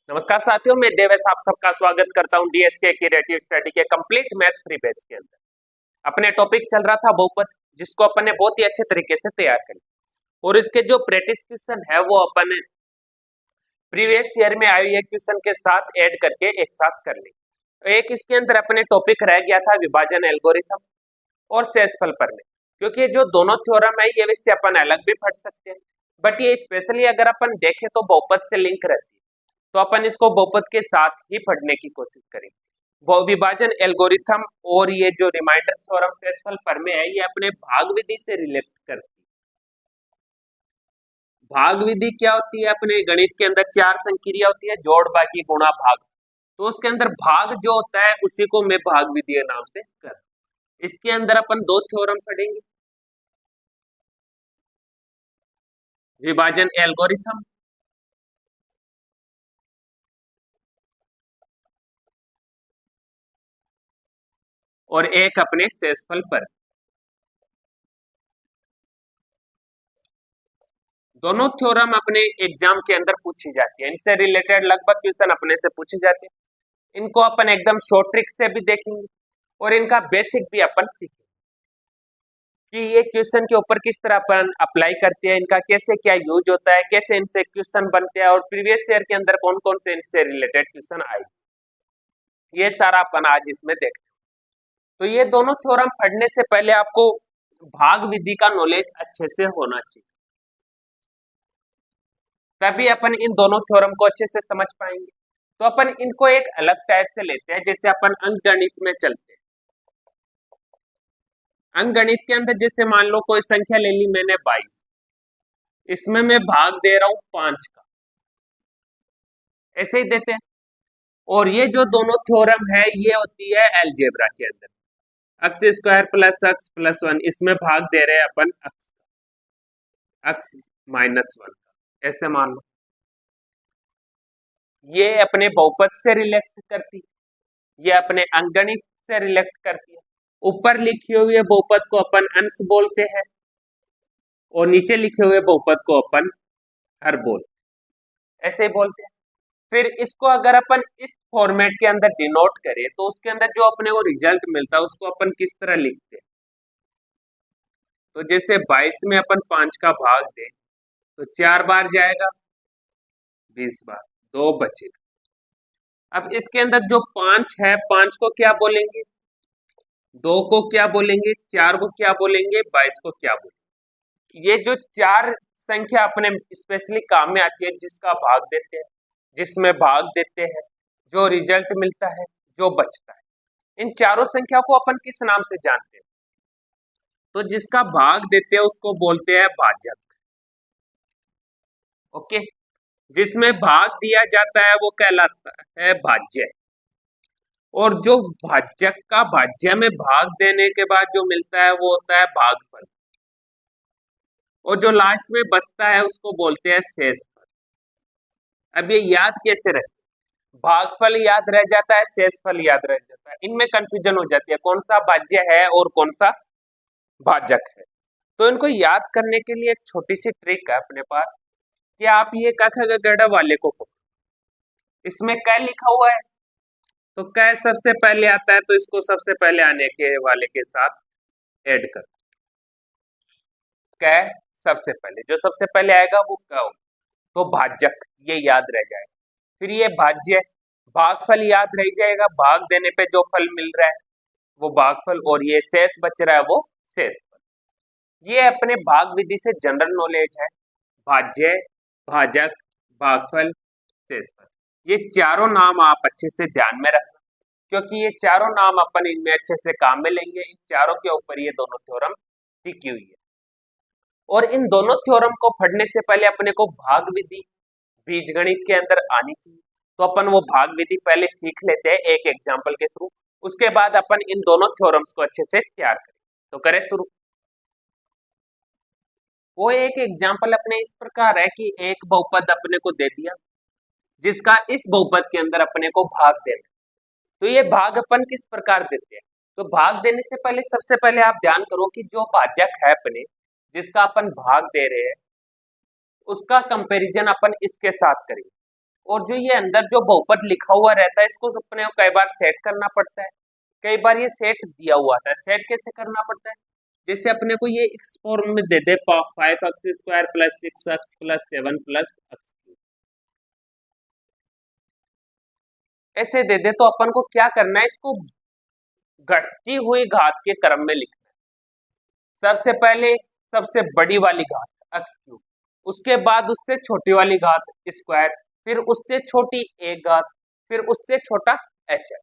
नमस्कार साथियों, मैं देवेश आप सबका स्वागत करता हूं डीएसके क्रिएटिव स्टडी के कंप्लीट मैथ्स फ्री बैच के अंदर। अपने टॉपिक चल रहा था बहुपद, जिसको अपन ने बहुत ही अच्छे तरीके से तैयार कर लिया और इसके जो प्रैक्टिस क्वेश्चन है वो अपन ने प्रीवियस ईयर में आई हुई क्वेश्चन के साथ ऐड करके एक साथ कर ली। एक इसके अंदर अपने टॉपिक रह गया था विभाजन एल्गोरिथम और शेषफल प्रमेय, क्योंकि ये जो दोनों थ्योरम है ये विषय अपन अलग भी पढ़ सकते हैं, बट ये स्पेशली अगर अपन देखें तो बहुपद से लिंक रहती है, तो अपन इसको बहुपद के साथ ही पढ़ने की कोशिश करेंगे। विभाजन एल्गोरिथम और ये जो रिमाइंडर थ्योरम शेषफल प्रमेय है ये अपने भाग विधि से रिलेट करती है। भाग विधि क्या होती है? अपने गणित के अंदर चार संक्रिया होती है, जोड़ बाकी गुणा भाग। तो उसके अंदर भाग जो होता है उसी को मैं भाग विधि के नाम से कर। इसके अंदर अपन दो थ्योरम पढ़ेंगे, विभाजन एल्गोरिथम और एक अपने शेषफल पर। दोनों थ्योरम अपने एग्जाम के अंदर पूछी जाती है, इनसे रिलेटेड लगभग क्वेश्चन अपने से पूछे जाते हैं। इनको अपन एकदम शॉर्ट ट्रिक से भी देखेंगे और इनका बेसिक भी अपन सीखेंगे कि ये क्वेश्चन के ऊपर किस तरह अपन अप्लाई करते हैं, इनका कैसे क्या यूज होता है, कैसे इनसे क्वेश्चन बनते हैं और प्रीवियस ईयर के अंदर कौन कौन से इनसे रिलेटेड क्वेश्चन आए, ये सारा अपन आज इसमें देखते हैं। तो ये दोनों थ्योरम पढ़ने से पहले आपको भाग विधि का नॉलेज अच्छे से होना चाहिए, तभी अपन इन दोनों थ्योरम को अच्छे से समझ पाएंगे। तो अपन इनको एक अलग टाइप से लेते हैं, जैसे अपन अंकगणित में चलते हैं। अंकगणित के अंदर जैसे मान लो कोई संख्या ले ली मैंने 22, इसमें मैं भाग दे रहा हूं 5 का, ऐसे ही देते हैं। और ये जो दोनों थ्योरम है ये होती है अलजेब्रा के अंदर, x square plus x plus 1, इसमें भाग दे रहे हैं अपन एक्स माइनस 1 का, ऐसे मान लो। ये अपने बहुपद से रिलेट करती है, ये अपने अंकगणित से रिलेट करती है। ऊपर लिखे हुए बहुपद को अपन अंश बोलते हैं और नीचे लिखे हुए बहुपद को अपन हर बोलते हैं, ऐसे बोलते हैं। फिर इसको अगर अपन इस फॉर्मेट के अंदर डिनोट करें तो उसके अंदर जो अपने को रिजल्ट मिलता है उसको अपन किस तरह लिखते हैं? तो जैसे 22 में अपन 5 का भाग दें तो 4 बार जाएगा, 20 बार, 2 बचेगा। अब इसके अंदर जो 5 है, 5 को क्या बोलेंगे, 2 को क्या बोलेंगे, 4 को क्या बोलेंगे, 22 को क्या बोलेंगे। ये जो चार संख्या अपने स्पेशली काम में आती है, जिसका भाग देते हैं, जिसमें भाग देते हैं, जो रिजल्ट मिलता है, जो बचता है, इन चारों संख्या को अपन किस नाम से जानते हैं? तो जिसका भाग देते हैं उसको बोलते हैं भाजक। ओके, जिसमें भाग दिया जाता है वो कहलाता है भाज्य, और जो भाजक का भाज्य में भाग देने के बाद जो मिलता है वो होता है भागफल, और जो लास्ट में बचता है उसको बोलते हैं शेषफल। अब ये याद कैसे रहे? भागफल याद रह जाता है, शेषफल याद रह जाता है, इनमें कंफ्यूजन हो जाती है कौन सा भाज्य है और कौन सा भाजक है। तो इनको याद करने के लिए एक छोटी सी ट्रिक है अपने पास कि आप ये क ख ग घ वाले को पकड़ो, इसमें क लिखा हुआ है तो क सबसे पहले आता है, तो इसको सबसे पहले आने के वाले के साथ ऐड कर। क सबसे पहले, जो सबसे पहले आएगा वो क होगा, तो भाजक ये याद रह जाएगा। फिर ये भाज्य, भागफल याद रह जाएगा, भाग देने पे जो फल मिल रहा है वो भागफल, और ये शेष बच रहा है वो शेषफल। ये अपने भाग विधि से जनरल नॉलेज है, भाज्य, भाजक, भागफल, शेषफल। ये चारों नाम आप अच्छे से ध्यान में रखना, क्योंकि ये चारों नाम अपन इनमें अच्छे से काम में लेंगे। इन चारों के ऊपर ये दोनों थ्योरम टिकी हुई है, और इन दोनों थ्योरम को पढ़ने से पहले अपने को भाग विधि बीजगणित के अंदर आनी चाहिए। तो अपन वो भाग विधि पहले सीख लेते हैं एक एग्जाम्पल के थ्रू, उसके बाद अपन इन दोनों थ्योरम्स को अच्छे से तैयार करें। तो करें शुरू। वो एक एग्जाम्पल अपने इस प्रकार है कि एक बहुपद अपने को दे दिया जिसका इस बहुपद के अंदर अपने को भाग देना। तो ये भाग अपन किस प्रकार देते हैं? तो भाग देने से पहले सबसे पहले आप ध्यान करो कि जो भाजक है अपने, जिसका अपन भाग दे रहे हैं, उसका कंपैरिजन अपन इसके साथ करेंगे। और जो ये अंदर जो बहुपद लिखा हुआ रहता है इसको अपने को कई बार सेट करना पड़ता है, कई बार ये सेट दिया हुआ था। सेट कैसे करना पड़ता है, जैसे अपने को ये इस फॉर्म में दे दे 5x² + 6x + 7 + x3 ऐसे दे दे, तो अपन को क्या करना है, इसको घटती हुई घात के क्रम में लिखना है। सबसे पहले सबसे बड़ी वाली घात x3, उसके बाद उससे छोटी वाली घात स्क्वायर, फिर उससे छोटी एक घात, फिर उससे छोटा h है।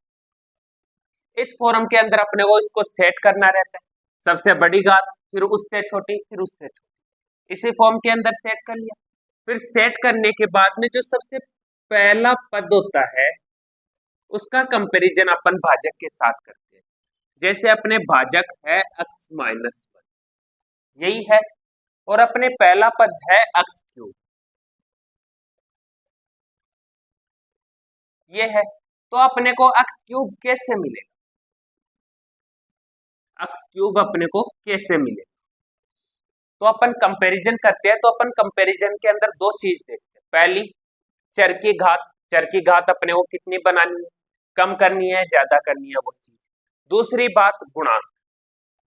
इस फॉर्म के अंदर अपने को इसको सेट करना रहता है, सबसे बड़ी घात, फिर उससे छोटी, फिर उससे छोटी, इसी फॉर्म के अंदर सेट कर लिया। फिर सेट करने के बाद में जो सबसे पहला पद होता है उसका कंपैरिजन अपन भाजक के साथ करते हैं। जैसे अपने भाजक है x-1, यही है, और अपने पहला पद है x3, ये है, तो अपने को x3 कैसे मिलेगा, x3 अपने को कैसे मिलेगा, तो अपन कंपैरिजन करते हैं। तो अपन कंपैरिजन के अंदर दो चीज देखते हैं, पहली चर की घात, चर की घात अपने को कितनी बनानी है, कम करनी है, ज्यादा करनी है, वो चीज। दूसरी बात गुणांक,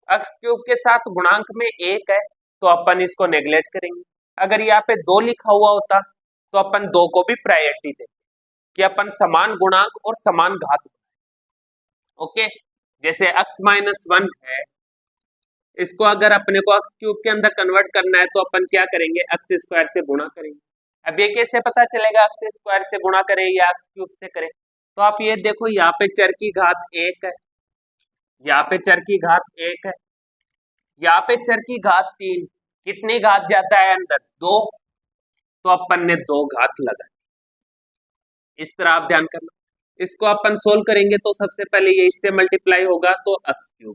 x3 के साथ गुणांक में 1 है तो अपन इसको नेग्लेक्ट करेंगे। अगर यहाँ पे 2 लिखा हुआ होता तो अपन 2 को भी प्रायोरिटी देंगे कि अपन समान गुणांक और समान घात। ओके, जैसे x-1 है, इसको अगर अपने को x³ के अंदर कन्वर्ट करना है तो अपन क्या करेंगे, x² से गुणा करेंगे। अब ये कैसे पता चलेगा x² से गुणा करें या x³ से करें, तो आप ये देखो यहाँ पे चर की घात 1 है, यहाँ पे चर की घात 1 है, यहाँ पे चर की घात 3, कितनी घात जाता है अंदर, 2, तो अपन ने 2 घात लगाई। इस तरह आप ध्यान करना। इसको अपन सोल्व करेंगे तो सबसे पहले ये इससे मल्टीप्लाई होगा तो x³,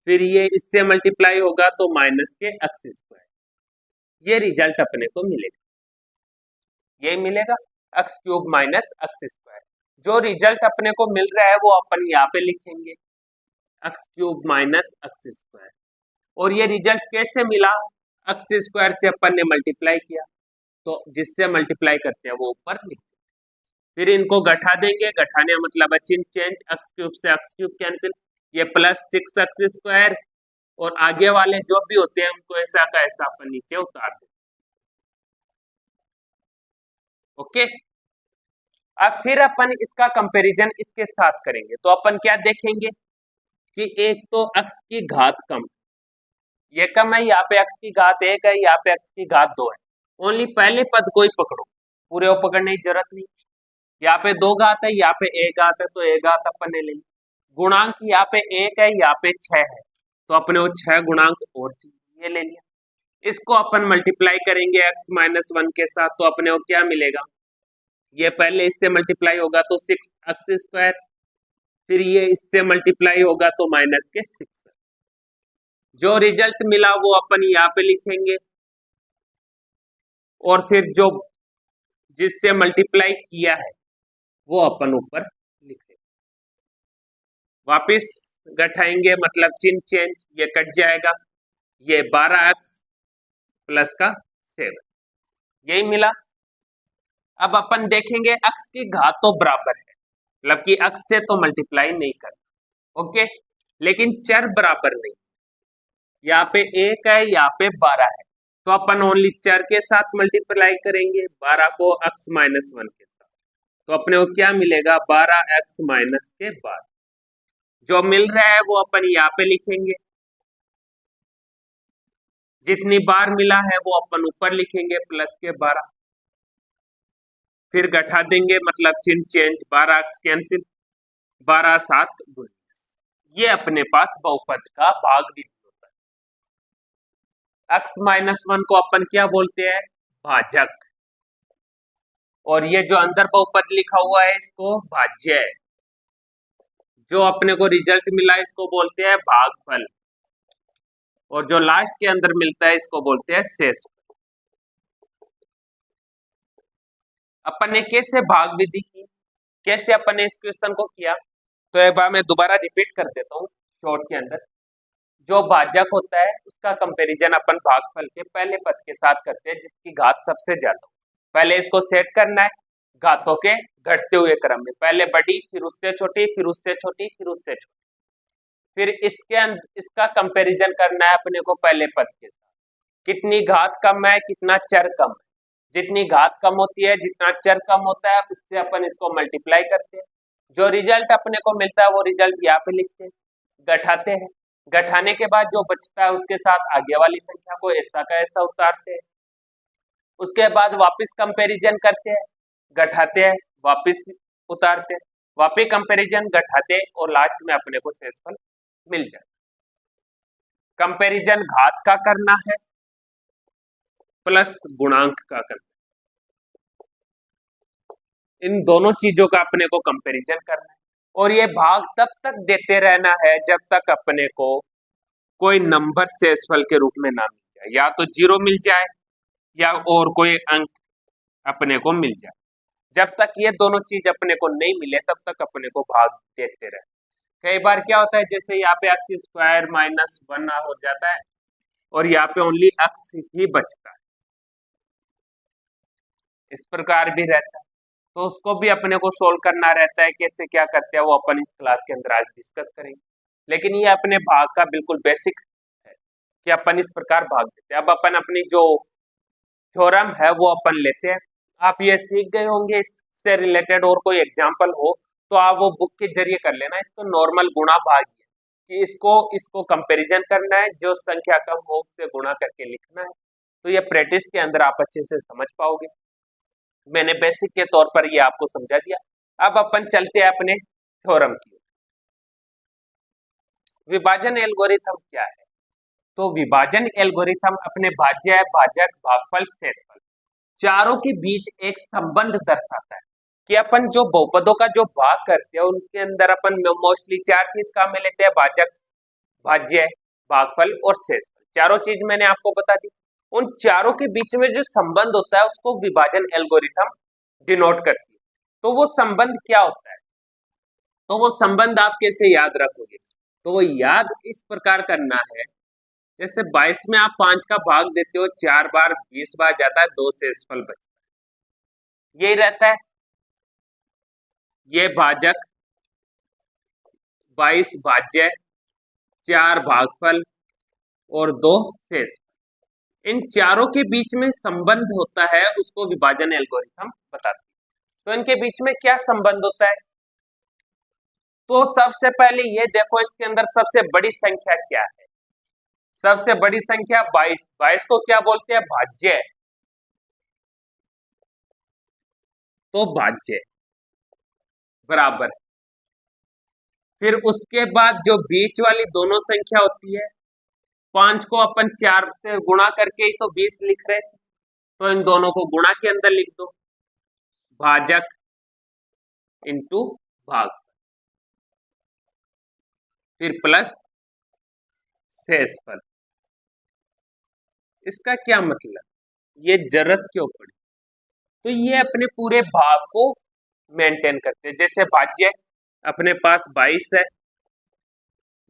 फिर ये इससे मल्टीप्लाई होगा तो माइनस के x², ये रिजल्ट अपने को मिलेगा, ये मिलेगा x³ माइनस x²। जो रिजल्ट अपने को मिल रहा है वो अपन यहाँ पे लिखेंगे x³ माइनस x², और ये रिजल्ट कैसे मिला, x² से अपन ने मल्टीप्लाई किया, तो जिससे मल्टीप्लाई करते हैं वो ऊपर लिखते हैं, फिर इनको घटा देंगे, घटाने मतलब चिन्ह चेंज, x³ से x³ कैंसिल, ये +6x², और आगे वाले जो भी होते हैं उनको ऐसा का ऐसा अपन नीचे उतार दें। ओके, अब फिर अपन इसका कंपैरिजन इसके साथ करेंगे, तो अपन क्या देखेंगे कि एक तो x की घात कम, ये कम है, यहाँ पे x की घात 1 है, यहाँ पे x की घात 2 है, ओनली पहले पद को ही पकड़ो, पूरे को पकड़ने की जरूरत नहीं। यहाँ पे 2 घात है, यहाँ पे 1 घात है, तो 1 घात अपन ने ले ली। गुणांक यहाँ पे 1 है, यहाँ पे 6 है, तो अपने वो 6 गुणांक और ये ले लिया। इसको अपन मल्टीप्लाई करेंगे x-1 के साथ, तो अपने को क्या मिलेगा, ये पहले इससे मल्टीप्लाई होगा तो 6x², फिर ये इससे मल्टीप्लाई होगा तो माइनस के 6। जो रिजल्ट मिला वो अपन यहाँ पे लिखेंगे, और फिर जो जिससे मल्टीप्लाई किया है वो अपन ऊपर लिखेंगे। वापिस घटाएंगे मतलब चिन्ह चेंज, ये कट जाएगा, ये 12x प्लस का 7, यही मिला। अब अपन देखेंगे x की घात तो बराबर है, मतलब कि x से तो मल्टीप्लाई नहीं करना, ओके, लेकिन चर बराबर नहीं, यहाँ पे 1 है, यहाँ पे 12 है, तो अपन ओनली चर के साथ मल्टीप्लाई करेंगे 12 को x-1 के साथ, तो अपने को क्या मिलेगा, 12x माइनस के 12। जो मिल रहा है वो अपन यहाँ पे लिखेंगे, जितनी बार मिला है वो अपन ऊपर लिखेंगे प्लस के 12, फिर घटा देंगे मतलब चिन्ह चेंज, 12x कैंसिल, 12 7 19, ये अपने पास बहुपद का भाग भी होता है। x-1 को अपन क्या बोलते हैं, भाजक, और ये जो अंदर बहुपद लिखा हुआ है इसको भाज्य है। जो अपने को रिजल्ट मिला इसको बोलते हैं भागफल, और जो लास्ट के अंदर मिलता है इसको बोलते हैं शेषफल। अपन ने कैसे भाग विधि की, कैसे अपन ने इस क्वेश्चन को किया, तो एक बार मैं दोबारा रिपीट कर देता हूँ शॉर्ट के अंदर। जो भाजक होता है उसका कंपैरिजन अपन भागफल के पहले पद के साथ करते हैं जिसकी घात सबसे ज्यादा हो। पहले इसको सेट करना है, घातों के घटते हुए क्रम में, पहले बड़ी, फिर उससे छोटी, फिर उससे छोटी, फिर उससे छोटी। फिर इसका कंपैरिजन करना है अपने को पहले पद के साथ, कितनी घात कम है, कितना चर कम है। जितनी घात कम होती है, जितना चर कम होता है, उससे अपन इसको मल्टीप्लाई करते हैं। जो रिजल्ट अपने को मिलता है वो रिजल्ट यहाँ पे लिखते हैं, गठाते हैं। गठाने के बाद जो बचता है उसके साथ आगे वाली संख्या को ऐसा का ऐसा उतारते हैं। उसके बाद वापस कंपैरिजन करते हैं, गठाते हैं, वापस उतारते हैं, वापस कंपैरिजन, गठाते और लास्ट में अपने को शेषफल मिल जाए। कंपैरिजन घात का करना है प्लस गुणांक का करना है। इन दोनों चीजों का अपने को कंपैरिजन करना है और ये भाग तब तक देते रहना है जब तक अपने को कोई नंबर शेषफल के रूप में ना मिल जाए, या तो 0 मिल जाए या और कोई अंक अपने को मिल जाए। जब तक ये दोनों चीज अपने को नहीं मिले तब तक अपने को भाग देते रहे। कई बार क्या होता है, जैसे यहाँ पे x स्क्वायर माइनस 1 हो जाता है और यहाँ पे ओनली x ही बचता है, इस प्रकार भी रहता है। तो उसको भी अपने को सोल्व करना रहता है, कैसे क्या करते हैं वो अपन इस क्लास के अंदर आज डिस्कस करेंगे। लेकिन ये अपने भाग का बिल्कुल बेसिक है कि अपन इस प्रकार भाग देते हैं। अब अपन अपनी जो थ्योरम है वो अपन लेते हैं। आप ये सीख गए होंगे, इससे रिलेटेड और कोई एग्जाम्पल हो तो आप वो बुक के जरिए कर लेना। इसको नॉर्मल गुणा भाग है कि इसको कंपैरिजन करना है, जो संख्या कम हो उससे गुणा करके लिखना है। तो ये प्रैक्टिस के अंदर आप अच्छे से समझ पाओगे। मैंने बेसिक के तौर पर ये आपको समझा दिया। अब अपन चलते हैं अपने थ्योरम की। विभाजन एल्गोरिथम क्या है? तो विभाजन एल्गोरिथम अपने भाज्य, भाजक, भागफल, शेषफल चारों के बीच एक संबंध दर्शाता है कि अपन जो बहुपदों का जो भाग करते हैं उनके अंदर अपन मोस्टली 4 चीज काम में लेते हैं, भाजक, भाज्य, भागफल और शेषफल। चारों चीज मैंने आपको बता दी। उन चारों के बीच में जो संबंध होता है उसको विभाजन एल्गोरिथम डिनोट करती है। तो वो संबंध क्या होता है? तो वो संबंध आप कैसे याद रखोगे? तो वो याद इस प्रकार करना है, जैसे 22 में आप 5 का भाग देते हो, 4 बार 20 बार जाता है, 2 शेषफल बचता है, यही रहता है। ये भाजक, 22 भाज्य, 4 भागफल और 2 शेषफल, इन चारों के बीच में संबंध होता है, उसको विभाजन एल्गोरिथम बताती है। तो इनके बीच में क्या संबंध होता है? तो सबसे पहले ये देखो, इसके अंदर सबसे बड़ी संख्या क्या है? सबसे बड़ी संख्या 22। 22 को क्या बोलते हैं? भाज्य। तो भाज्य बराबर। फिर उसके बाद जो बीच वाली दोनों संख्या होती है, 5 को अपन 4 से गुणा करके ही तो 20 लिख रहे थे, तो इन दोनों को गुणा के अंदर लिख दो, भाजक इंटू भाग, फिर प्लस शेषफल। इसका क्या मतलब, ये जरूरत क्यों पड़ी? तो ये अपने पूरे भाग को मेंटेन करते हैं। जैसे भाज्य अपने पास 22 है,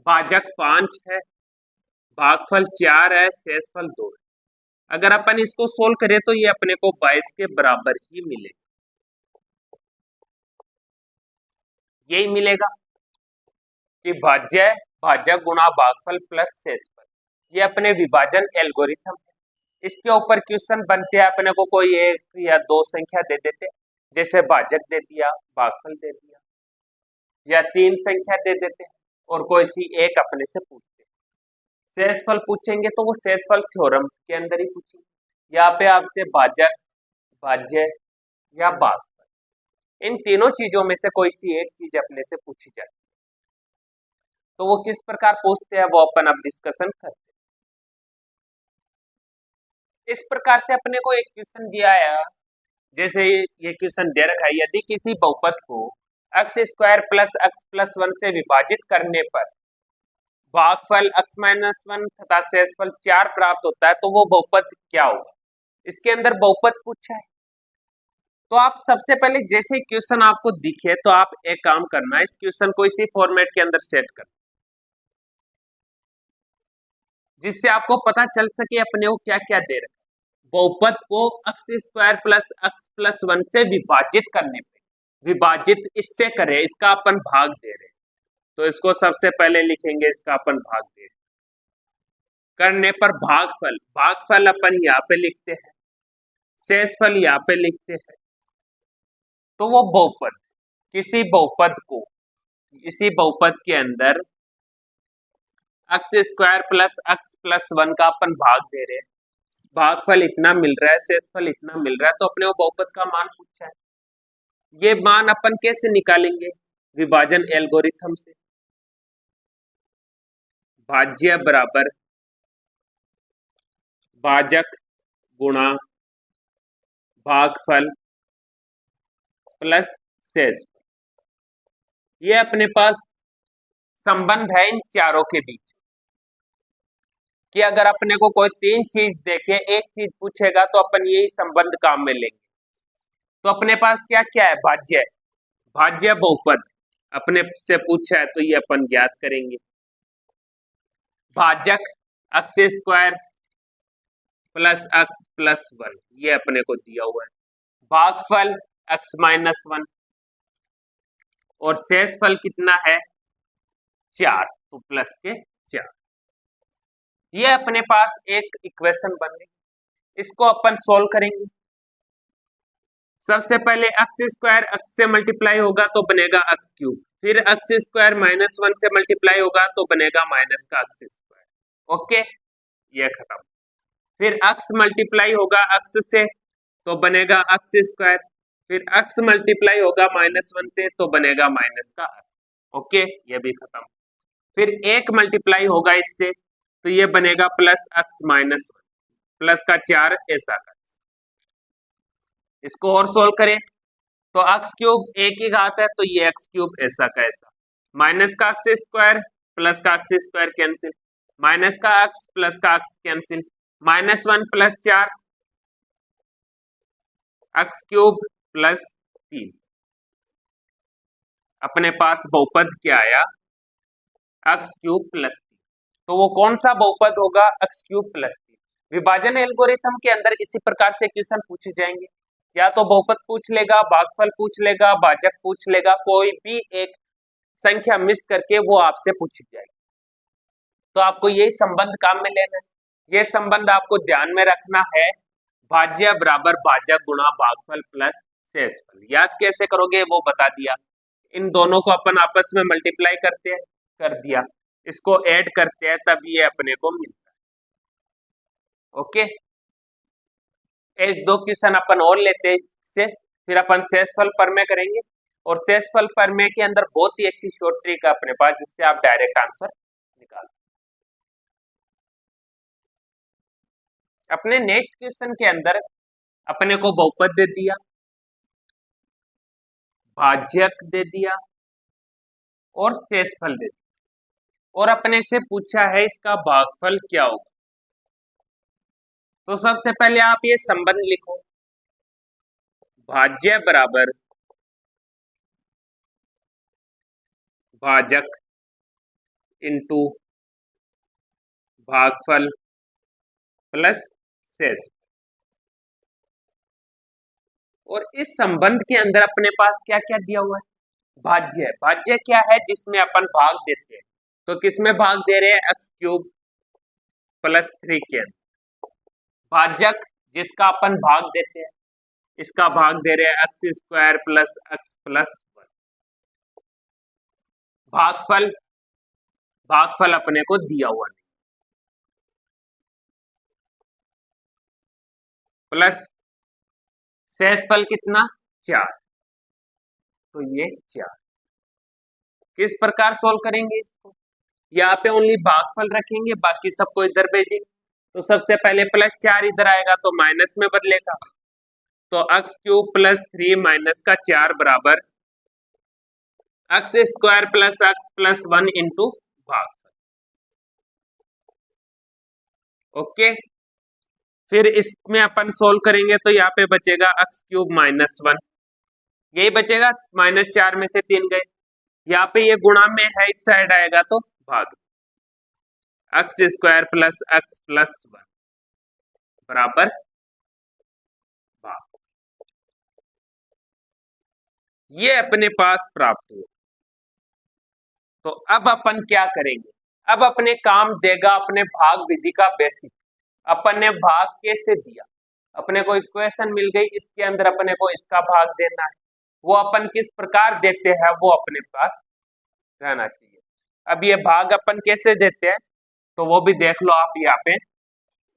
भाजक 5 है, भागफल 4 है, शेषफल 2 है। अगर अपन इसको सोल्व करें तो ये अपने को 22 के बराबर ही मिलेगा, यही मिलेगा कि भाज्य भाजक गुणा भागफल प्लस शेषफल। ये अपने विभाजन एल्गोरिथम है। इसके ऊपर क्वेश्चन बनते हैं, अपने को कोई 1 या 2 संख्या दे देते, जैसे भाजक दे दिया, भागफल दे दिया, या 3 संख्या दे देते और कोई सी एक अपने से पूछते। शेषफल पूछेंगे तो वो शेषफल थ्योरम के अंदर ही पूछेंगे। यहाँ पे आपसे भाजक, भाज्य या भागफल, इन तीनों चीजों में से कोई सी एक चीज अपने से पूछी जाती है। तो वो किस प्रकार पूछते हैं वो अपन अब डिस्कशन करते हैं। इस प्रकार से अपने को एक क्वेश्चन दिया है, जैसे ये क्वेश्चन दे रखा है, यदि किसी बहुपद को x square plus x plus 1 से विभाजित करने पर भागफल x माइनस 1 तथा शेषफल 4 प्राप्त होता है तो वो बहुपद क्या होगा? इसके अंदर बहुपद पूछा है। तो आप सबसे पहले जैसे क्वेश्चन आपको दिखे तो आप एक काम करना, इस क्वेश्चन को इसी फॉर्मेट के अंदर सेट करना, जिससे आपको पता चल सके अपने को क्या क्या दे रहे हैं। बहुपद को x square plus x plus 1 से विभाजित करने पे, विभाजित इससे करें, इसका अपन भाग दे रहे हैं, तो इसको सबसे पहले लिखेंगे, इसका अपन भाग दे रहे करने पर भागफल, भागफल अपन यहाँ पे लिखते हैं, शेषफल यहाँ पे लिखते हैं। तो वो बहुपद, किसी बहुपद को, इसी बहुपद के अंदर x square plus x plus 1 का अपन भाग दे रहे हैं, भागफल इतना मिल रहा है, शेषफल इतना मिल रहा है, तो अपने वो बहुपद का मान पूछा है। ये मान अपन कैसे निकालेंगे? विभाजन एल्गोरिथम से। भाज्य बराबर भाजक गुणा भागफल प्लस शेषफल, ये अपने पास संबंध है इन चारों के बीच कि अगर अपने को कोई तीन चीज देखे, एक चीज पूछेगा तो अपन यही संबंध काम में लेंगे। तो अपने पास क्या क्या है? भाज्य, भाज्य बहुपद अपने से पूछा है, तो ये अपन ज्ञात करेंगे। भाजक x square plus x plus 1, ये अपने को दिया हुआ है। भागफल x माइनस 1 और शेषफल कितना है? 4, तो प्लस के 4। ये अपने पास एक इक्वेशन बन गई, इसको अपन सोल्व करेंगे। सबसे पहले x स्क्वायर x से मल्टीप्लाई होगा तो बनेगा x क्यूब, फिर x स्क्वायर माइनस 1 से मल्टीप्लाई होगा तो बनेगा माइनस का x स्क्वायर। ओके, ये खत्म। फिर x मल्टीप्लाई होगा x से तो बनेगा x स्क्वायर, फिर x मल्टीप्लाई होगा माइनस 1 से तो बनेगा माइनस का x। ओके, ये भी खत्म। फिर 1 मल्टीप्लाई होगा इससे तो ये बनेगा प्लस x माइनस 1, प्लस का 4 ऐसा का। इसको और सोल्व करें तो x क्यूब एक ही घात है, तो ये x क्यूब ऐसा का ऐसा, माइनस का x स्क्वायर प्लस का x स्क्वायर कैंसिल, माइनस का x प्लस का x cancel, minus 1 plus 4 x cube plus 3। अपने पास बहुपद क्या आया? x cube plus 3। तो वो कौन सा बहुपद होगा? x cube plus 3। विभाजन एल्गोरिथम के अंदर इसी प्रकार से क्वेश्चन पूछे जाएंगे, या तो बहुपद पूछ लेगा, भागफल पूछ लेगा, भाजक पूछ लेगा, कोई भी एक संख्या मिस करके वो आपसे पूछी जाएगी। तो आपको यही संबंध काम में लेना है। ये संबंध आपको ध्यान में रखना है, भाज्य बराबर भाजक गुणा भागफल प्लस शेषफल। याद कैसे करोगे वो बता दिया। इन दोनों को अपन आपस में मल्टीप्लाई करते हैं, कर दिया, इसको ऐड करते हैं, तब ये अपने को मिलता है। ओके, एक दो क्वेश्चन अपन और लेते हैं इससे, फिर अपन शेषफल प्रमेय करेंगे। और शेषफल प्रमेय के अंदर बहुत ही अच्छी शॉर्ट ट्रिक है अपने पास, जिससे आप डायरेक्ट आंसर निकाल। अपने नेक्स्ट क्वेश्चन के अंदर अपने को बहुपद दे दिया, भाज्यक दे दिया और शेषफल दे दिया, और अपने से पूछा है इसका भागफल क्या होगा। तो सबसे पहले आप ये संबंध लिखो, भाज्य बराबर भाजक इंटू भागफल प्लस शेषफल। और इस संबंध के अंदर अपने पास क्या क्या दिया हुआ है? भाज्य, भाज्य क्या है? जिसमें अपन भाग देते हैं, तो किसमें भाग दे रहे हैं? x क्यूब प्लस 3 के अंदर। भाजक जिसका अपन भाग देते हैं, इसका भाग दे रहे हैं x square plus x plus 1। भागफल, भागफल अपने को दिया हुआ नहीं, प्लस शेषफल कितना? 4, तो ये 4। किस प्रकार सोल्व करेंगे इसको? यहाँ पे ओनली भागफल रखेंगे, बाकी सबको इधर भेजेंगे। तो सबसे पहले प्लस 4 इधर आएगा तो माइनस में बदलेगा, तो x क्यूब प्लस 3 माइनस का 4 बराबर x square plus x plus 1 into भागफल। ओके, फिर इसमें अपन सोल्व करेंगे तो यहाँ पे बचेगा x क्यूब माइनस 1, यही बचेगा, माइनस 4 में से 3 गए। यहाँ पे ये गुणा में है, इस साइड आएगा तो भाग, x square plus x plus 1 बराबर ये अपने पास प्राप्त हुआ। तो अब अपन क्या करेंगे, अब अपने काम देगा अपने भाग विधि का बेसिक। अपन ने भाग कैसे दिया, अपने को इक्वेशन मिल गई, इसके अंदर अपने को इसका भाग देना है। वो अपन किस प्रकार देते हैं वो अपने पास रहना चाहिए। अब ये भाग अपन कैसे देते हैं तो वो भी देख लो आप यहाँ पे।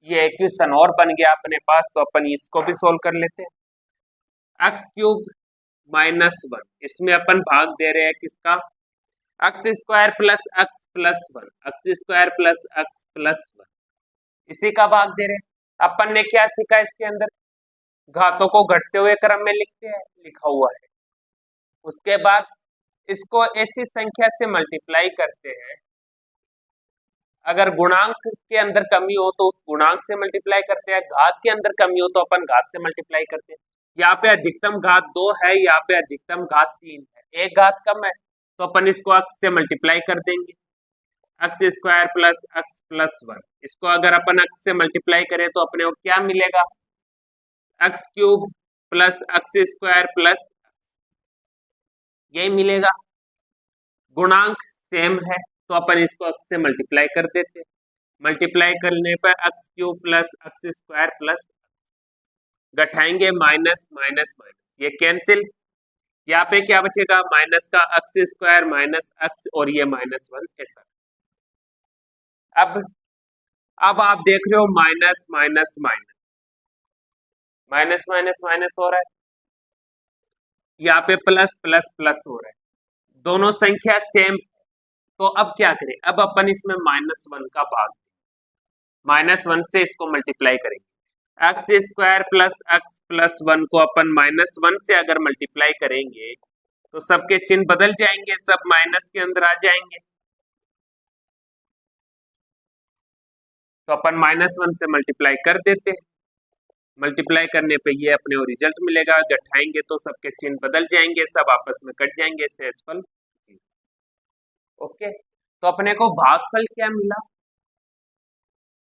ये इक्वेशन और बन गया अपने पास, तो अपन इसको भी सोल्व कर लेते हैं। एक्स क्यूब माइनस 1, इसमें अपन भाग दे रहे हैं किसका, x square plus x plus 1, x square plus x plus 1, इसी का भाग दे रहे हैं। अपन ने क्या सीखा इसके अंदर, घातों को घटते हुए क्रम में लिखते हैं, लिखा हुआ है। उसके बाद इसको ऐसी संख्या से मल्टीप्लाई करते हैं, अगर गुणांक के अंदर कमी हो तो उस गुणांक से मल्टीप्लाई करते हैं, घात के अंदर कमी हो तो अपन घात से मल्टीप्लाई करते हैं। यहाँ पे अधिकतम घात 2 है, यहाँ पे अधिकतम घात 3 है, एक घात कम है तो अपन इसको एक्स से मल्टीप्लाई कर देंगे, x square plus x plus 1। इसको अगर अपन एक्स से मल्टीप्लाई करें तो अपने को क्या मिलेगा, x cube plus x square plus, यही मिलेगा। गुणांक सेम है तो अपन इसको एक्स से मल्टीप्लाई कर देते, मल्टीप्लाई करने पर x cube plus x square plus, घटाएंगे माइनस माइनस माइनस, ये कैंसिल, यहाँ पे क्या बचेगा, माइनस का एक्स स्क्वायर माइनस एक्स और ये माइनस 1 ऐसा। अब आप देख रहे हो minus minus minus, minus minus minus हो रहा है, यहाँ पे प्लस प्लस प्लस हो रहा है, दोनों संख्या सेम। तो अब क्या करें, अब अपन इसमें माइनस 1 का भाग, माइनस 1 से इसको मल्टीप्लाई करेंगे, x square plus x plus 1 को अपन माइनस 1 से अगर मल्टीप्लाई करेंगे तो सबके चिन्ह बदल जाएंगे, सब माइनस के अंदर आ जाएंगे। तो अपन माइनस 1 से मल्टीप्लाई कर देते हैं, मल्टीप्लाई करने पे ये अपने को रिजल्ट मिलेगा, घटाएंगे तो सबके चिन्ह बदल जाएंगे, सब आपस में कट जाएंगे, शेषफल 0। ओके, तो अपने को भागफल क्या मिला,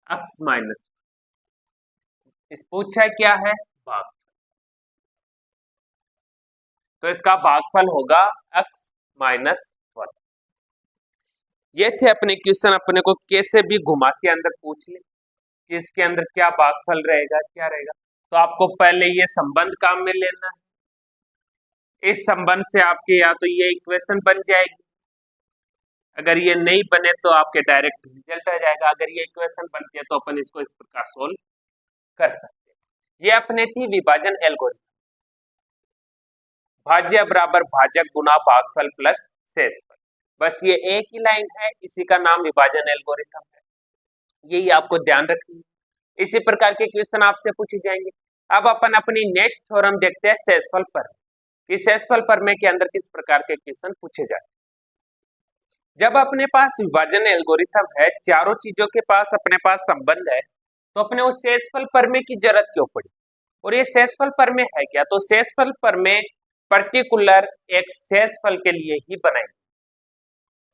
एक्स माइनस, इस पूछा क्या है भाग, तो इसका भागफल होगा x माइनस 1। ये थे अपने क्वेश्चन, अपने को कैसे भी घुमा के अंदर पूछ ले कि इसके अंदर क्या भागफल रहेगा क्या रहेगा। तो आपको पहले ये संबंध काम में लेना है, इस संबंध से आपके या तो ये इक्वेशन बन जाएगी, अगर ये नहीं बने तो आपके डायरेक्ट रिजल्ट आ जाएगा, अगर ये इक्वेशन बनती है तो अपन इसको इस प्रकार सोल्व कर सकते हैं। ये अपने थी विभाजन एल्गोरिथम, भाज्य बराबर भाजक गुना भागफल प्लस शेषफल, बस ये एक ही लाइन है, इसी का नाम विभाजन एल्गोरिथम है, यही आपको ध्यान रखनी है। इसी प्रकार के क्वेश्चन आपसे पूछे जाएंगे। अब अपन अपनी नेक्स्ट थ्योरम देखते हैं शेषफल पर, कि शेषफल प्रमेय के अंदर किस प्रकार के क्वेश्चन पूछे जाते हैं। जब अपने पास विभाजन एल्गोरिथम है, चारों चीजों के पास अपने पास संबंध है, तो अपने उस शेषफल प्रमेय की जरूरत क्यों पड़ी, और ये शेषफल प्रमेय है क्या, तो शेषफल प्रमेय पर्टिकुलर एक शेषफल के लिए ही बनाई,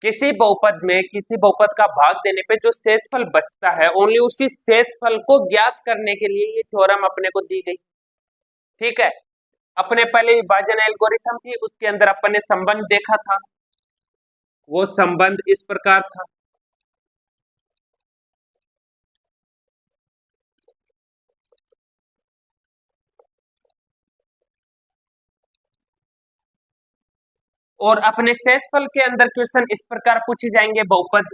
किसी बहुपद में किसी बहुपद का भाग देने पे जो शेषफल बचता है, ओनली उसी शेषफल को ज्ञात करने के लिए ये थ्योरम अपने को दी गई। ठीक है, अपने पहले विभाजन एल्गोरिथम थी, उसके अंदर अपन ने संबंध देखा था, वो संबंध इस प्रकार था, और अपने शेषफल के अंदर क्वेश्चन इस प्रकार पूछे जाएंगे, बहुपद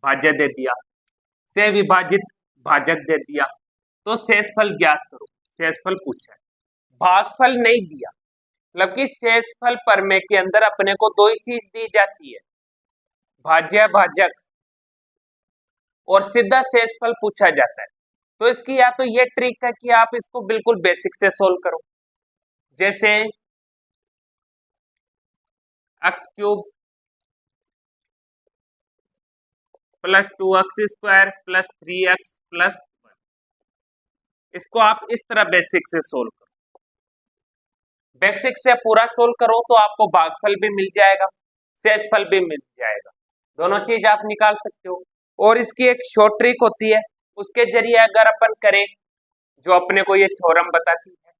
भाज्य दे दिया, से विभाजित भाजक दे दिया, तो शेषफल ज्ञात करो, शेषफल पूछा है, भागफल नहीं दिया, मतलब कि शेषफल प्रमेय के अंदर अपने को दो ही चीज दी जाती है, भाज्य भाजक और सीधा शेषफल पूछा जाता है। तो इसकी या तो ये ट्रिक है कि आप इसको बिल्कुल बेसिक से सोल्व करो, जैसे x cube plus 2x square plus 3x plus 1, इसको आप इस तरह बेसिक से सोल्व करो, बेसिक से पूरा सोल्व करो तो आपको भागफल भी मिल जाएगा, शेषफल भी मिल जाएगा, दोनों चीज आप निकाल सकते हो। और इसकी एक शॉर्ट ट्रिक होती है, उसके जरिए अगर अपन करें जो अपने को ये थ्योरम बताती है,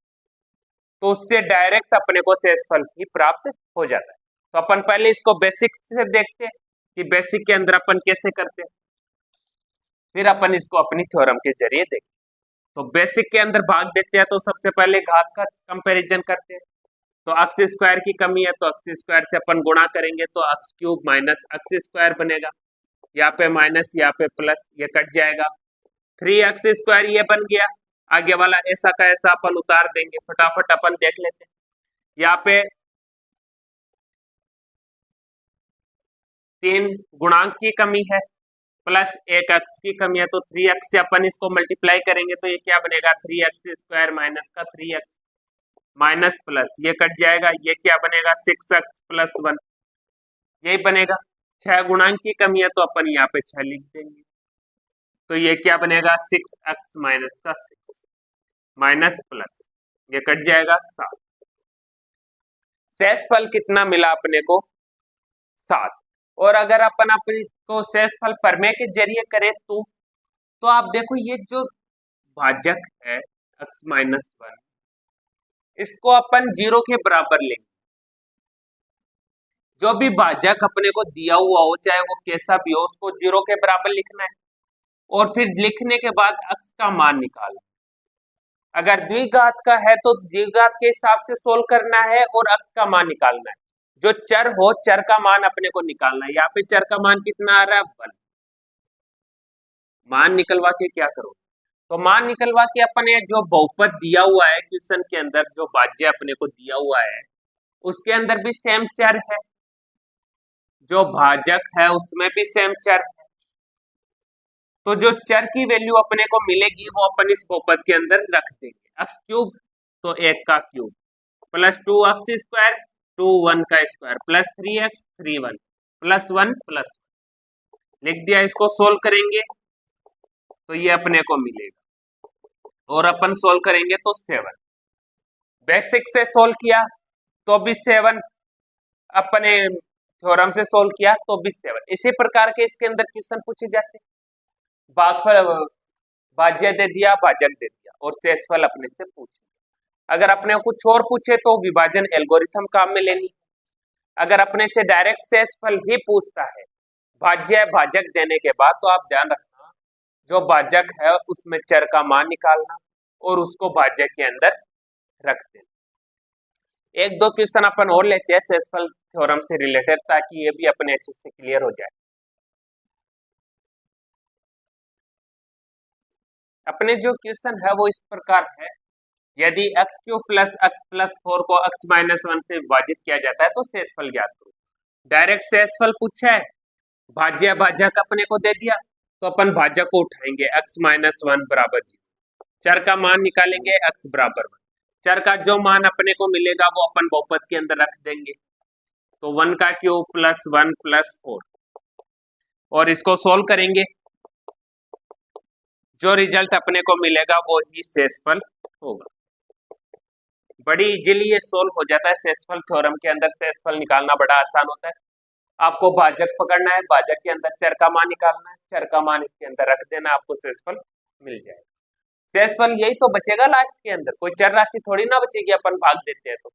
तो उससे डायरेक्ट अपने को शेषफल ही प्राप्त हो जाता है। तो अपन पहले इसको बेसिक से देखते हैं कि बेसिक के अंदर अपन कैसे करते हैं, फिर अपन इसको अपनी थ्योरम के जरिए देखते हैं। तो बेसिक के अंदर भाग देते हैं, तो सबसे पहले घात का कंपैरिजन करते हैं। तो अक्स स्क्वायर की कमी है, तो अक्स स्क्वायर से अपन गुणा करेंगे तो अक्स क्यूब माइनस अक्स स्क्वायर बनेगा। यहाँ पे माइनस, यहाँ पे प्लस, ये कट जाएगा। 3x स्क्वायर ये बन गया। आगे वाला ऐसा का ऐसा अपन उतार देंगे, फटाफट अपन देख लेते हैं। यहाँ पे 3 गुणांक की कमी है, प्लस 1 x की कमी है, तो 3x से अपन इसको मल्टीप्लाई करेंगे तो ये क्या बनेगा, 3x स्क्वायर माइनस का 3x माइनस प्लस, ये कट जाएगा, ये क्या बनेगा 6x प्लस 1, यही बनेगा। 6 गुणांक की कमी है तो अपन यहाँ पे 6 लिख देंगे, तो ये क्या बनेगा 6x माइनस का 6 माइनस प्लस, ये कट जाएगा 7। शेषफल कितना मिला अपने को 7। और अगर अपन अपने इसको शेषफल प्रमेय के जरिए करें तो आप देखो ये जो भाजक है x माइनस 1, इसको अपन 0 के बराबर लेंगे। जो भी भाजक अपने को दिया हुआ हो, चाहे वो कैसा भी हो, उसको 0 के बराबर लिखना है और फिर लिखने के बाद x का मान निकालना। अगर द्विघात का है तो द्विघात के हिसाब से सोल्व करना है और x का मान निकालना है। जो चर हो, चर का मान अपने को निकालना है। यहाँ पे चर का मान कितना आ रहा है 1। मान निकलवा के क्या करो, तो मान निकलवा के अपने जो बहुपद दिया हुआ है क्वेश्चन के अंदर, जो भाज्य अपने को दिया हुआ है उसके अंदर भी सेम चर है, जो भाजक है उसमें भी सेम चर है। तो जो चर की वैल्यू अपने को मिलेगी वो अपन इस बहुपद के अंदर रख देंगे। x क्यूब तो 1 का क्यूब प्लस 2x स्क्वायर 2 1 का square plus 3x 3 1 plus 1 plus 1 लिख दिया। इसको सोल्व करेंगे तो ये अपने को मिलेगा और अपन सोल्व करेंगे तो 7। बेसिक से सोल्व किया तो भी 7, अपने थ्योरम से सोल्व किया तो भी 7। इसी प्रकार के इसके अंदर क्वेश्चन पूछे जाते हैं। भागफल भाज्य दे दिया, भाजक दे दिया और शेषफल अपने से पूछे। अगर अपने कुछ और पूछे तो विभाजन एल्गोरिथम काम में लेनी। अगर अपने से डायरेक्ट शेषफल ही पूछता है भाज्य भाजक देने के बाद, तो आप ध्यान रखना जो भाजक है उसमें चर का मान निकालना और उसको भाज्य के अंदर रख देना। 1-2 क्वेश्चन अपन और लेते हैं शेषफल थ्योरम से रिलेटेड, ताकि ये भी अपने अच्छे से क्लियर हो जाए। अपने जो क्वेश्चन है वो इस प्रकार है, यदि x cube plus x plus 4 को x माइनस 1 से विभाजित किया जाता है तो शेषफल ज्ञात करो। डायरेक्ट शेषफल पूछा है, भाज्य भाजक अपने को दे दिया तो अपन भाजक को उठाएंगे x माइनस 1 बराबर 0, चर का मान निकालेंगे x बराबर 1, चर का जो मान अपने को मिलेगा वो अपन बहुपद के अंदर रख देंगे, तो 1 का क्यूब प्लस 1 प्लस 4 और इसको सोल्व करेंगे। जो रिजल्ट अपने को मिलेगा वो ही शेषफल होगा। बड़ी इजीली ये सोल्व हो जाता है। शेषफल थ्योरम के अंदर शेषफल निकालना बड़ा आसान होता है। आपको भाजक पकड़ना है, भाजक के अंदर चर का मान निकालना है, चर का मान इसके अंदर रख देना, आपको शेषफल मिल जाएगा। शेषफल यही तो बचेगा लास्ट के अंदर, कोई चर राशि थोड़ी ना बचेगी। अपन भाग देते हैं तो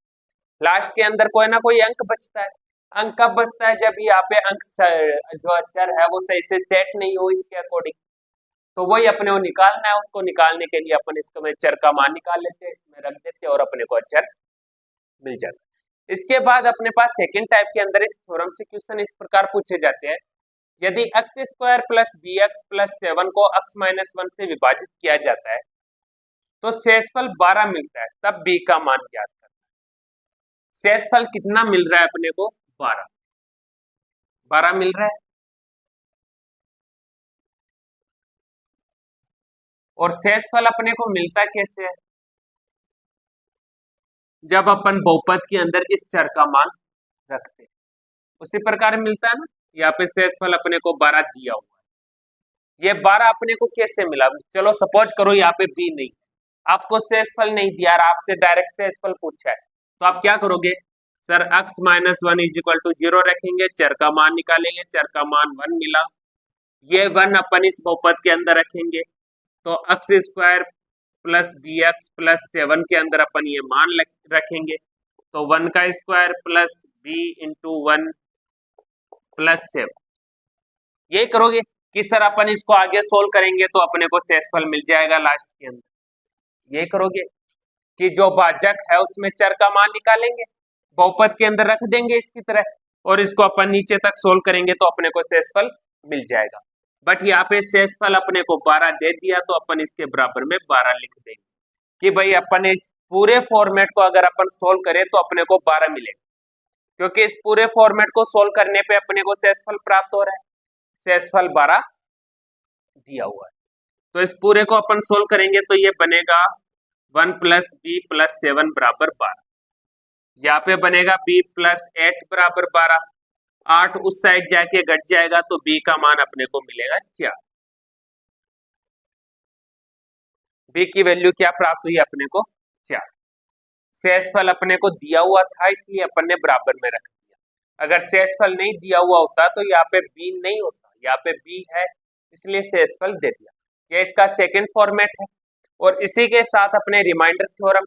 लास्ट के अंदर कोई ना कोई अंक बचता है। अंक कब बचता है, जब यहाँ पे अंक जो चर है वो सही से सेट नहीं हो इसके अकॉर्डिंग, तो वही अपने को निकालना है। उसको निकालने के लिए अपन इसमें चर का मान निकाल लेते हैं, इसमें रख देते हैं और अपने को अचर मिल जाता है। इसके बाद अपने पास सेकंड टाइप के अंदर इस थ्योरम से क्वेश्चन इस प्रकार पूछे जाते हैं, यदि x square plus bx plus 7 को x माइनस 1 से विभाजित किया जाता है तो शेषफल 12 मिलता है, तब b का मान ज्ञात करना है। शेषफल कितना मिल रहा है अपने को 12 मिल रहा है। और शेषफल अपने को मिलता कैसे है, जब अपन बहुपद के अंदर इस चर का मान रखते हैं उसी प्रकार मिलता है ना। यहाँ पे शेषफल अपने को 12 दिया हुआ है। ये 12 अपने को कैसे मिला, चलो सपोज करो यहाँ पे b नहीं, आपको शेषफल नहीं दिया, आपसे डायरेक्ट शेषफल पूछा है, तो आप क्या करोगे, sir x minus 1 is equal to 0 रखेंगे, चर का मान निकालेंगे, चर का मान 1 मिला, ये 1 अपन इस बहुपद के अंदर रखेंगे तो x square plus B X plus 7 के अंदर अपन ये मान रखेंगे, तो 1 का square plus B into 1 plus 7। ये करोगे कि सर अपन इसको आगे सोल्व करेंगे तो अपने को शेषफल मिल जाएगा लास्ट के अंदर। ये करोगे कि जो भाजक है उसमें चर का मान निकालेंगे, बहुपद के अंदर रख देंगे इसकी तरह, और इसको अपन नीचे तक सोल्व करेंगे तो अपने को शेषफल मिल जाएगा। बट यहाँ पे शेषफल अपने को 12 दे दिया, तो अपन इसके बराबर में 12 लिख देंगे कि भाई अपन इस पूरे फॉर्मेट को अगर अपन सोल्व करें तो अपने को 12 मिलेगा, क्योंकि इस पूरे फॉर्मेट को सोल्व करने पे अपने को शेषफल प्राप्त हो रहा है, शेषफल 12 दिया हुआ है। तो इस पूरे को अपन सोल्व करेंगे तो ये बनेगा 1 प्लस बी प्लस 7 बराबर 12। यहाँ पे बनेगा b प्लस 8 बराबर 12, 8 उस साइड जाके घट जाएगा तो b का मान अपने को मिलेगा 4। b की वैल्यू क्या प्राप्त हुई अपने को 4। शेषफल अपने को दिया हुआ था इसलिए अपन ने बराबर में रख दिया, अगर शेषफल नहीं दिया हुआ होता तो यहाँ पे b नहीं होता, यहाँ पे b है इसलिए शेषफल दे दिया। ये इसका सेकंड फॉर्मेट है, और इसी के साथ अपने रिमाइंडर थ्योरम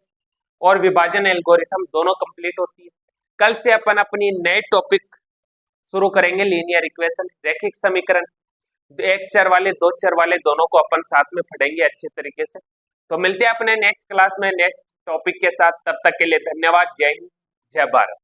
और विभाजन एल्गोरिथम दोनों कंप्लीट होती है। कल से अपन अपनी नए टॉपिक शुरू करेंगे, लीनियर इक्वेशन, रैखिक समीकरण, एक चर वाले दो चर वाले दोनों को अपन साथ में पढ़ेंगे अच्छे तरीके से। तो मिलते हैं अपने नेक्स्ट क्लास में नेक्स्ट टॉपिक के साथ, तब तक के लिए धन्यवाद। जय हिंद, जय भारत।